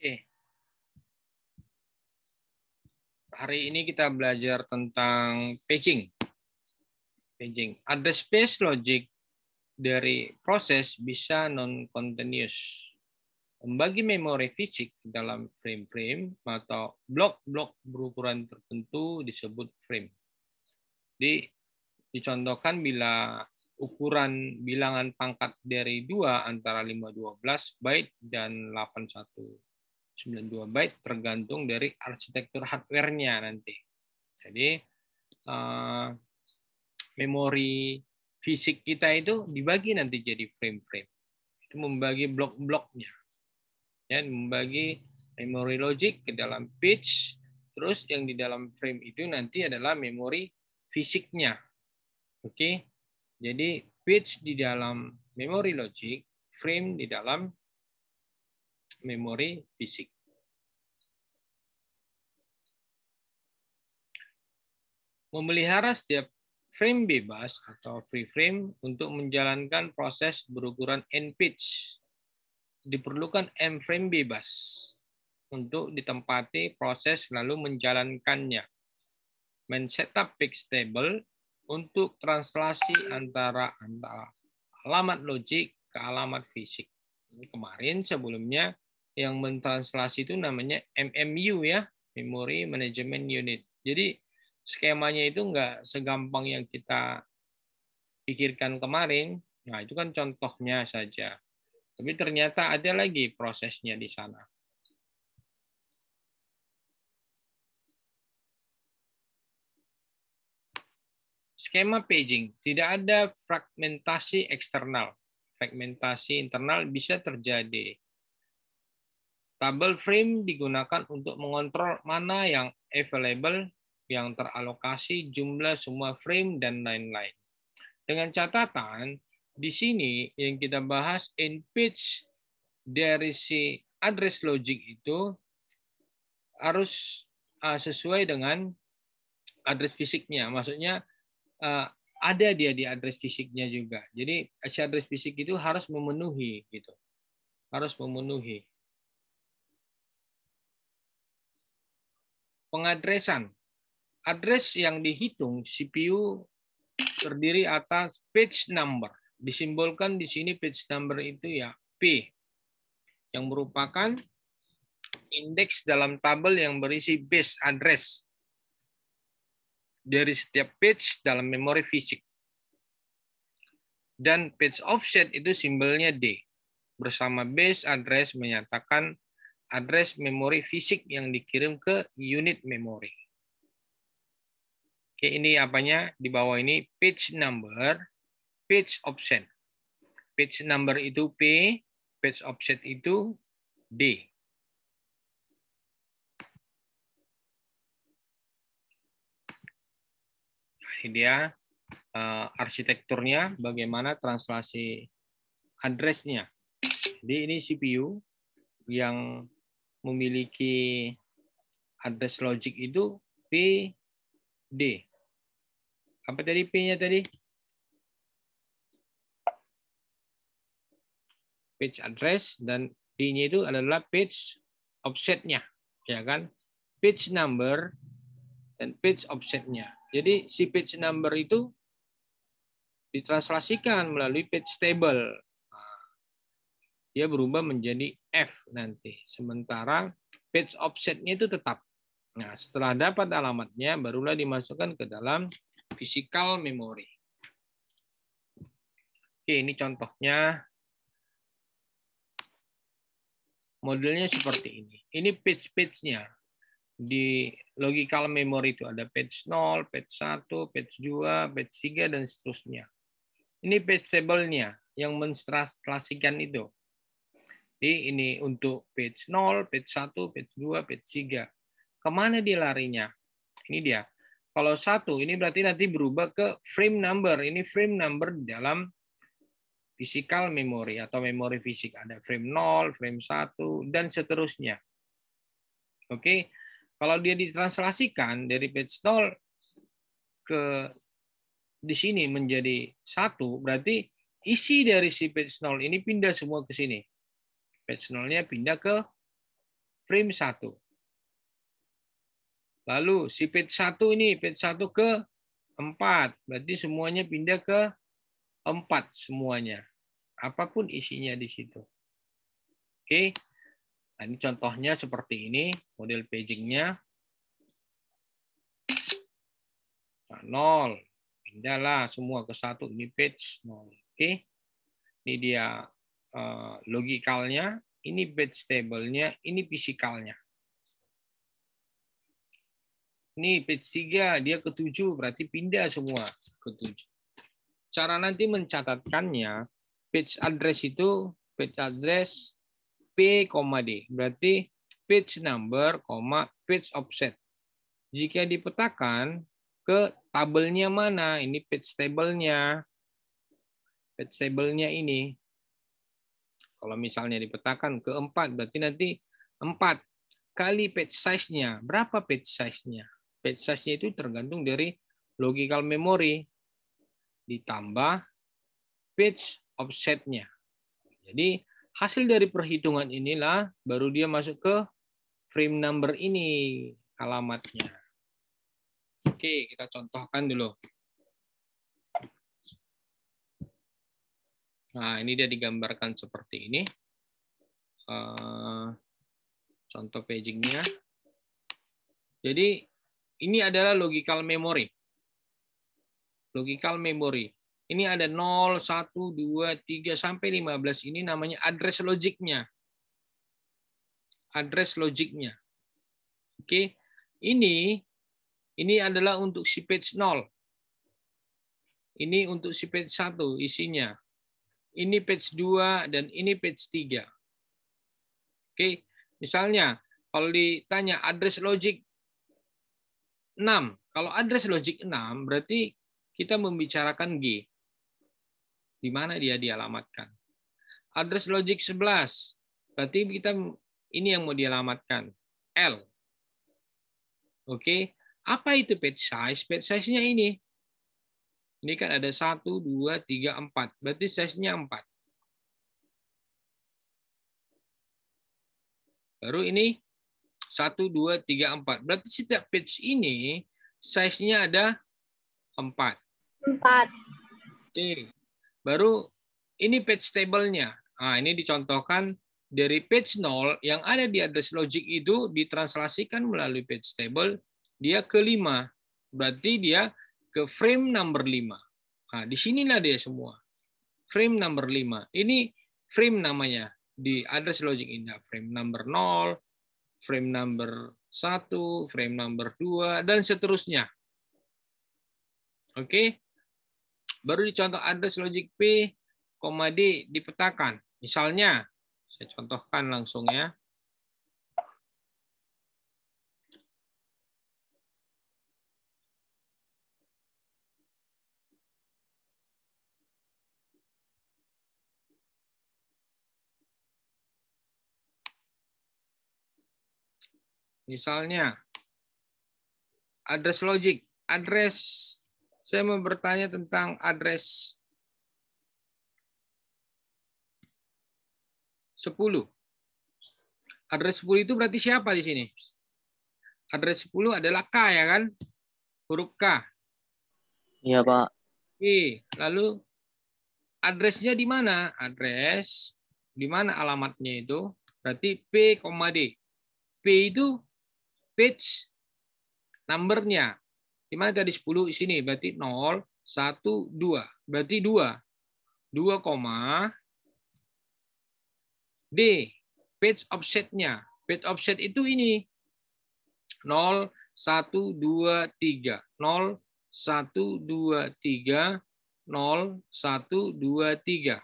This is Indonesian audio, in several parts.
Oke. Hari ini kita belajar tentang paging. Address space logic dari proses bisa non-continuous. Membagi memori fisik dalam frame-frame atau blok-blok berukuran tertentu disebut frame. Dicontohkan bila ukuran bilangan pangkat dari 2 antara 512 byte dan 8192 byte tergantung dari arsitektur hardware-nya nanti. Jadi memori fisik kita itu dibagi nanti jadi frame-frame. Itu membagi blok-bloknya. Ya, membagi memori logic ke dalam page, terus yang di dalam frame itu nanti adalah memori fisiknya. Oke. Jadi page di dalam memori logic, frame di dalam memori fisik. Memelihara setiap frame bebas atau free frame untuk menjalankan proses berukuran n-pitch. Diperlukan m-frame bebas untuk ditempati proses lalu menjalankannya. Men-setup page table untuk translasi antara alamat logik ke alamat fisik. Ini kemarin sebelumnya yang mentranslasi itu namanya MMU ya, Memory Management Unit. Jadi skemanya itu nggak segampang yang kita pikirkan kemarin. Nah, itu kan contohnya saja. Tapi ternyata ada lagi prosesnya di sana. Skema paging. Tidak ada fragmentasi eksternal. Fragmentasi internal bisa terjadi. Tabel frame digunakan untuk mengontrol mana yang available, yang teralokasi, jumlah semua frame, dan lain-lain. Dengan catatan, di sini yang kita bahas n-pitch dari si address logic itu harus sesuai dengan address fisiknya. Maksudnya ada dia di address fisiknya juga. Jadi si address fisik itu harus memenuhi gitu. Harus memenuhi. Pengadresan. Address yang dihitung CPU terdiri atas page number. Disimbolkan di sini page number itu ya P, yang merupakan indeks dalam tabel yang berisi base address dari setiap page dalam memori fisik. Dan page offset itu simbolnya D. Bersama base address menyatakan address memori fisik yang dikirim ke unit memori. Oke, ini apanya? Di bawah ini page number, page offset. Page number itu P, page offset itu D. Ini dia arsitekturnya, bagaimana translasi address-nya. Jadi ini CPU yang memiliki address logic itu P, D. Apa tadi P-nya tadi? Page address, dan D-nya itu adalah page offset-nya, ya kan? Page number dan page offset-nya. Jadi si page number itu ditranslasikan melalui page table. Dia berubah menjadi F nanti. Sementara page offset-nya itu tetap. Nah, setelah dapat alamatnya, barulah dimasukkan ke dalam physical memory. Oke, ini contohnya. Modelnya seperti ini. Ini page-page-nya. Di logical memory itu ada page 0, page 1, page 2, page 3, dan seterusnya. Ini page table-nya yang menstranslasikan itu. Jadi ini untuk page 0, page 1, page 2, page 3. Kemana dia larinya? Ini dia. Kalau 1, ini berarti nanti berubah ke frame number. Ini frame number dalam physical memory atau memori fisik. Ada frame 0, frame 1, dan seterusnya. Oke, kalau dia ditranslasikan dari page 0 ke di sini menjadi 1, berarti isi dari si page 0 ini pindah semua ke sini. Page 0-nya pindah ke frame 1. Lalu si page 1 ini, page 1 ke 4. Berarti semuanya pindah ke 4 semuanya. Apapun isinya di situ. Oke. Nah, ini contohnya seperti ini, model pagingnya. Nah, 0. Pindahlah semua ke 1. Ini page 0. Oke. Ini dia logikalnya. Ini page table-nya. Ini fisikalnya. Ini page 3, dia ke 7, berarti pindah semua ke 7. Cara nanti mencatatkannya, page address itu, page address P, D. Berarti page number, page offset. Jika dipetakan, ke tabelnya mana? Ini page table-nya. Page table-nya ini. Kalau misalnya dipetakan ke 4, berarti nanti 4 kali page size-nya. Berapa page size-nya? Page size-nya itu tergantung dari logical memory ditambah page offset-nya. Jadi hasil dari perhitungan inilah baru dia masuk ke frame number ini alamatnya. Oke, kita contohkan dulu. Nah, ini dia digambarkan seperti ini. Contoh pagingnya. Jadi ini adalah logical memory. Logical memory. Ini ada 0, 1, 2, 3, sampai 15. Ini namanya address logiknya. Address logiknya. Oke. Ini adalah untuk si page 0. Ini untuk si page 1 isinya. Ini page 2 dan ini page 3. Oke. Misalnya kalau ditanya address logic 6. Kalau address logic 6 berarti kita membicarakan G. Di mana dia dialamatkan. Address logic 11. Berarti kita ini yang mau dialamatkan. L. Oke. Apa itu page size? Page size-nya ini. Ini kan ada 1, 2, 3, 4. Berarti size-nya 4. Baru ini 1, 2, 3, 4. Berarti setiap page ini size-nya ada 4. 4. Oke. Baru ini page table-nya. Nah, ini dicontohkan dari page 0 yang ada di address logic itu ditranslasikan melalui page table, dia ke 5. Berarti dia ke frame number 5. Nah, disinilah dia semua. Frame number 5. Ini frame namanya di address logic ini. Frame number 0, frame number 1, frame number 2, dan seterusnya. Oke. Baru dicontoh address logic P, D dipetakan. Misalnya, saya contohkan langsung ya. Misalnya, address logic. Address, saya mau bertanya tentang address 10. Address 10 itu berarti siapa di sini? Address 10 adalah K ya kan? Huruf K. Iya, Pak. Oke, lalu address-nya di mana? Address di mana alamatnya itu? Berarti P, D. P itu page number-nya. Di mana tadi 10 di sini? Berarti 0, 1, 2. Berarti 2. 2, D. Page offset-nya. Page offset itu ini. 0, 1, 2, 3. 0, 1, 2, 3. 0, 1, 2, 3.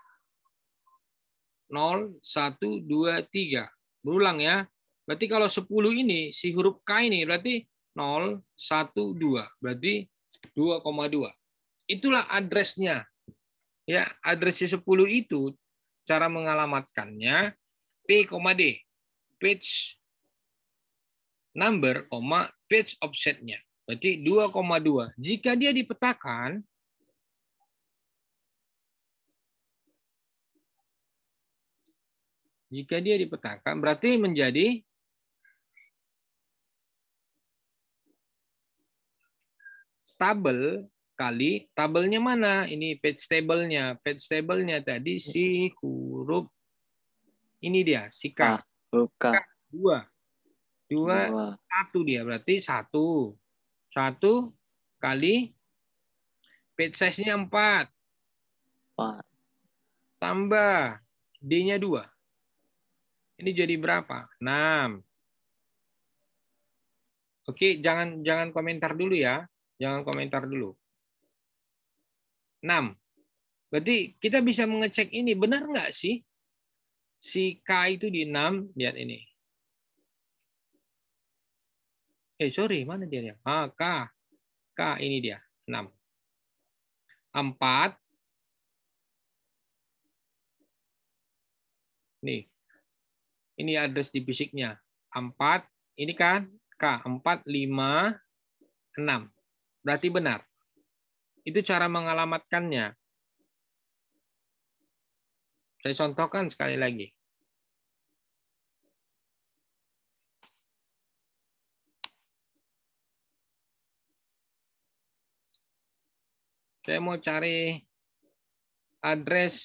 0, 1, 2, 3. Berulang ya. Berarti kalau 10 ini, si huruf K ini berarti 0, 1, 2. Berarti 2,2. Itulah address-nya. Ya, address 10 itu cara mengalamatkannya P, D. Page number, page offset-nya. Berarti 2,2. Jika dia dipetakan, berarti menjadi tabel kali tabelnya mana? Ini page table-nya. Page table-nya tadi si huruf ini dia, si K. Huruf K. 2. 1 dia, berarti 1. 1 kali page size-nya 4. Tambah D-nya 2. Ini jadi berapa? 6. Oke, jangan komentar dulu ya. Jangan komentar dulu. 6. Berarti kita bisa mengecek ini. Benar nggak sih? Si K itu di 6. Lihat ini. Sorry. Mana dia? K. K ini dia. 6. 4. Nih. Ini address di fisiknya. 4. Ini kan K. 4, 5, 6. Berarti benar. Itu cara mengalamatkannya. Saya contohkan sekali lagi. Saya mau cari address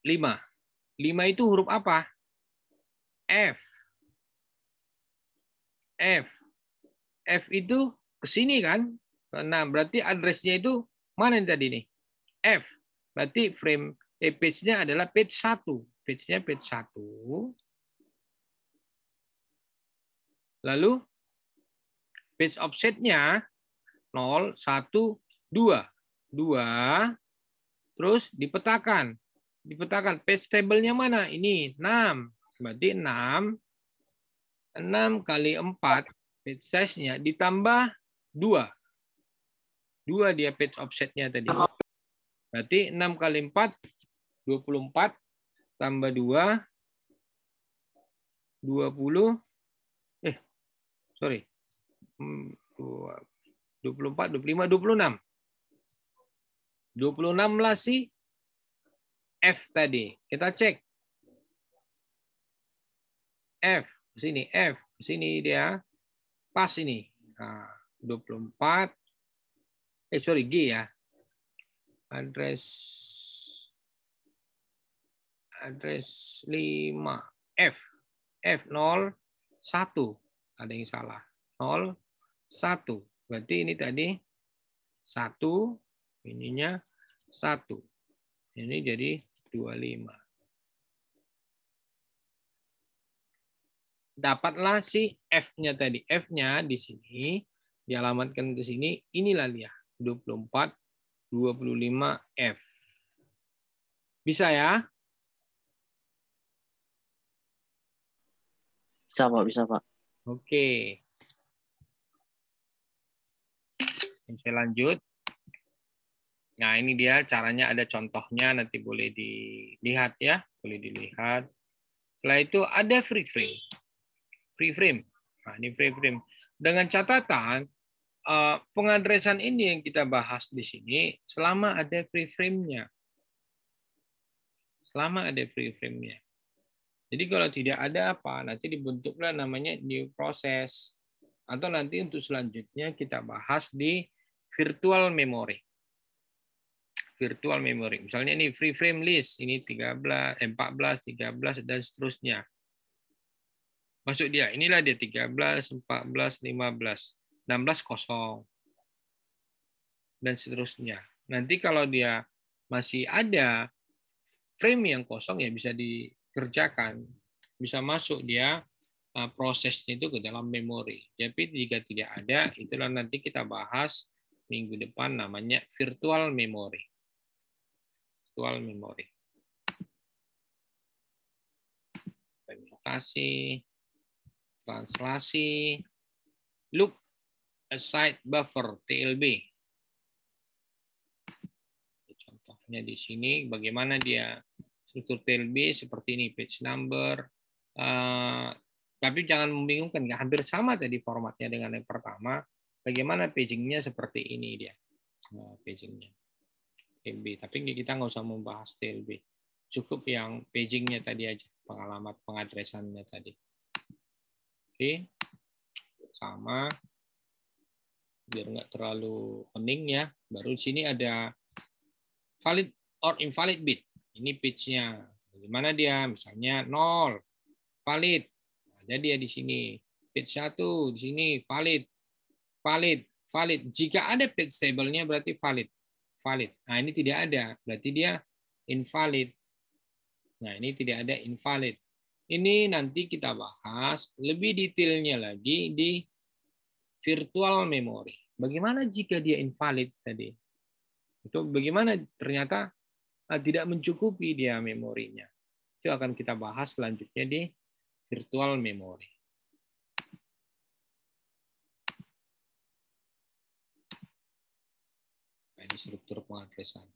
5. 5 itu huruf apa? F. F. F itu ke sini kan? Ke 6. Berarti address-nya itu mana tadi nih? F. Berarti frame page-nya adalah page 1. Page-nya page 1. Lalu page offset-nya 0, 1, 2. 2. Terus dipetakan. Dipetakan page table-nya mana? Ini 6. Berarti 6. 6 kali 4 page size-nya ditambah 2. 2 dia page offset-nya tadi. Berarti 6 kali 4, 24. Tambah 2, 20. Sorry. 24, 25, 26. 26 lah si F tadi. Kita cek. F. Sini. F. Sini dia. Pas ini. Nah, 24. Sorry. G ya. Address 5. F. F0, 1. Ada yang salah. 0, 1. Berarti ini tadi 1. Ininya 1. Ini jadi 25. Dapatlah si F-nya tadi. F-nya di sini dialamatkan ke sini. Inilah dia. 24, 25 F. Bisa ya? Bisa Pak, bisa Pak. Oke. Saya lanjut. Nah, ini dia caranya, ada contohnya, nanti boleh dilihat ya. Boleh dilihat. Setelah itu ada free frame. Free frame. Nah, ini free frame. Dengan catatan, pengadresan ini yang kita bahas di sini selama ada free frame-nya. Selama ada free frame-nya. Jadi kalau tidak ada apa, nanti dibentuklah namanya new process. Atau nanti untuk selanjutnya kita bahas di virtual memory. Virtual memory. Misalnya ini free frame list, ini 13, 14, 13, dan seterusnya. Masuk dia, inilah dia 13, 14, 15, 16 kosong. Dan seterusnya. Nanti kalau dia masih ada frame yang kosong ya bisa dikerjakan. Bisa masuk dia prosesnya itu ke dalam memori. Tapi jika tidak ada, itulah nanti kita bahas minggu depan namanya virtual memory. Virtual memory. Implementasi, translasi, look aside buffer TLB. Contohnya di sini bagaimana dia struktur TLB seperti ini, page number. Tapi jangan membingungkan, hampir sama tadi formatnya dengan yang pertama. Bagaimana pagingnya seperti ini dia, pagingnya TLB. Tapi kita nggak usah membahas TLB, cukup yang pagingnya tadi aja, pengalaman pengadresannya tadi. Oke. sama, biar nggak terlalu pening ya. Baru di sini ada valid or invalid bit. Ini pitch-nya. Bagaimana dia? Misalnya 0, valid. Ada dia di sini. Pitch 1 di sini valid. Valid, valid. Jika ada pitch table-nya berarti valid. Valid. Nah, ini tidak ada. Berarti dia invalid. Nah, ini tidak ada invalid. Ini nanti kita bahas lebih detailnya lagi di virtual memory. Bagaimana jika dia invalid tadi? Itu bagaimana ternyata tidak mencukupi dia memorinya. Itu akan kita bahas selanjutnya di virtual memory. Nah, ini struktur pengadresan.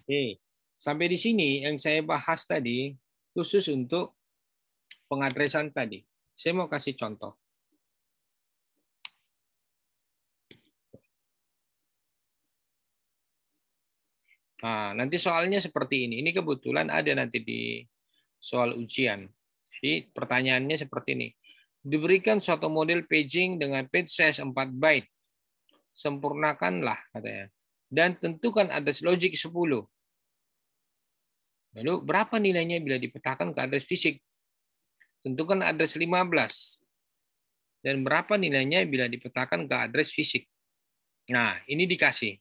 Oke, sampai di sini yang saya bahas tadi khusus untuk pengadresan tadi. Saya mau kasih contoh. Nah, nanti soalnya seperti ini. Ini kebetulan ada nanti di soal ujian. Jadi pertanyaannya seperti ini. Diberikan suatu model paging dengan page size 4 byte. Sempurnakanlah katanya. Dan tentukan address logic 10. Lalu berapa nilainya bila dipetakan ke address fisik? Tentukan address 15. Dan berapa nilainya bila dipetakan ke address fisik? Nah, ini dikasih.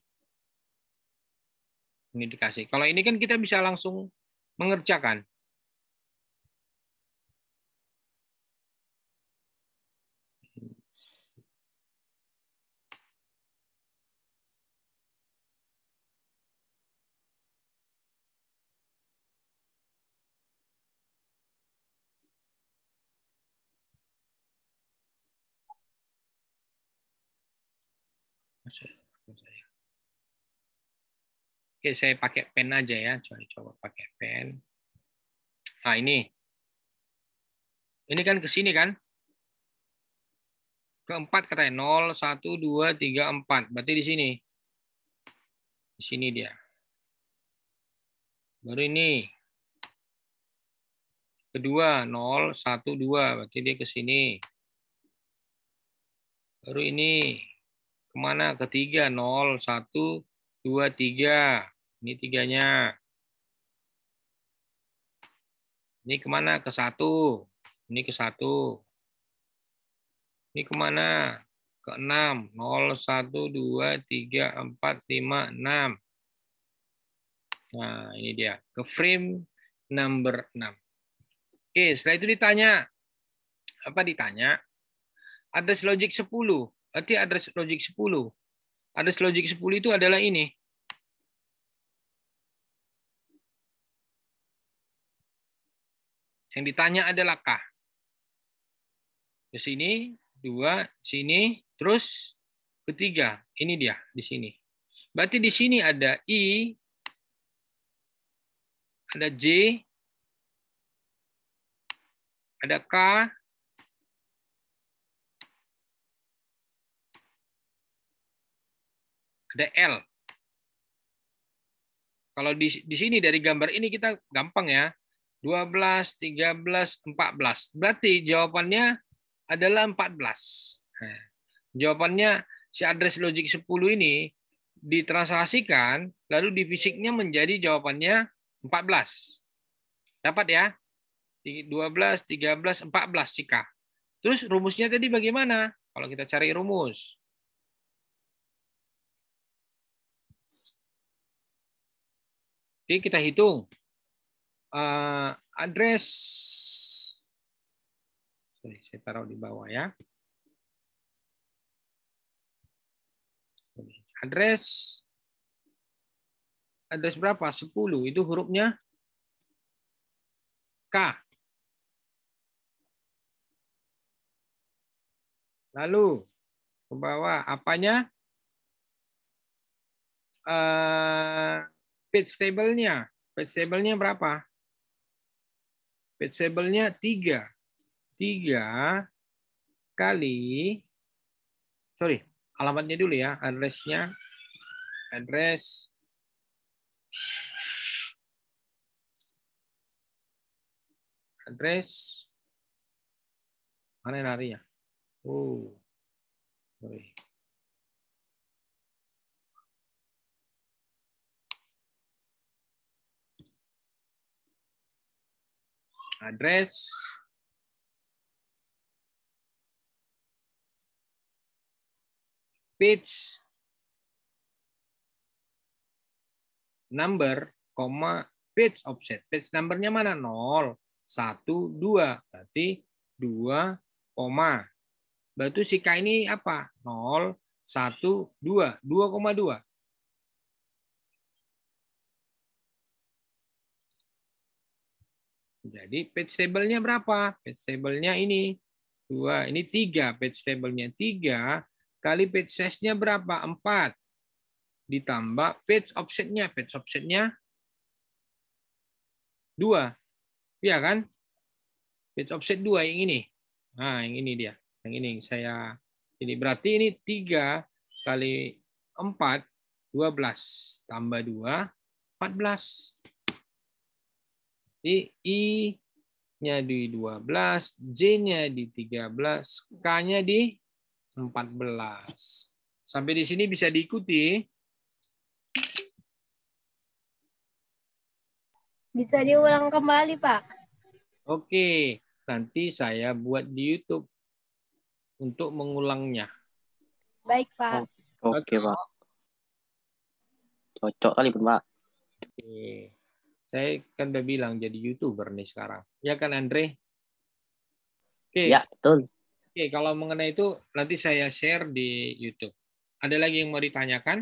Ini dikasih. Kalau ini kan kita bisa langsung mengerjakan. Oke, saya pakai pen aja ya. Coba pakai pen. Nah, ini. Ini kan ke sini kan? Keempat katanya 0, 1, 2, 3, 4. Berarti di sini. Di sini dia. Baru ini. Kedua 0, 1, 2. Berarti dia ke sini. Baru ini. Kemana? Ketiga 0, 1, 2, 3. Ini tiganya. Ini kemana? Ke 1. Ini ke 1. Ini kemana? Ke 6. 0, 1, 2, 3, 4, 5, 6. Nah, ini dia. Ke frame number 6. Oke, setelah itu ditanya. Apa ditanya? Address logic 10. Berarti address logic 10. Address logic 10 itu adalah ini. Yang ditanya adalah K. Ke sini, 2, sini, terus ketiga. Ini dia, di sini. Berarti di sini ada I, ada J, ada K, ada L. Kalau di sini dari gambar ini kita gampang ya. 12, 13, 14. Berarti jawabannya adalah 14. Nah, jawabannya si address logic 10 ini ditranslasikan, lalu di fisiknya menjadi jawabannya 14. Dapat ya? 12, 13, 14 si K. Terus rumusnya tadi bagaimana? Kalau kita cari rumus. Oke, kita hitung. Address. Saya taruh di bawah ya. Address berapa? 10. Itu hurufnya K. Lalu ke bawah apanya? Page table-nya. Page table-nya berapa? Page table-nya 3. 3 kali, sorry, alamatnya dulu ya, address-nya. Address Mana yang larinya? Sorry. Address. Page number, page offset. Page numbernya mana? 0, 1, 2. Berarti 2, berarti si K ini apa? 0, 1, 2. 2,2. Jadi page table-nya berapa? Page table-nya ini 2, ini 3. Page table-nya 3 kali page size-nya berapa? 4. Ditambah page offset-nya. Page offset-nya 2. Iya kan? Page offset 2 yang ini. Nah, yang ini dia. Yang ini saya ini berarti ini 3 kali 4 12 tambah 2 14. Jadi I-nya di 12, J-nya di 13, K-nya di 14. Sampai di sini bisa diikuti? Bisa diulang kembali, Pak. Oke, nanti saya buat di YouTube untuk mengulangnya. Baik, Pak. Oke, Pak. Cocok kali, Pak. Oke. Saya kan udah bilang jadi YouTuber nih sekarang. Ya kan, Andre? Oke. Ya, betul. Oke, kalau mengenai itu nanti saya share di YouTube. Ada lagi yang mau ditanyakan?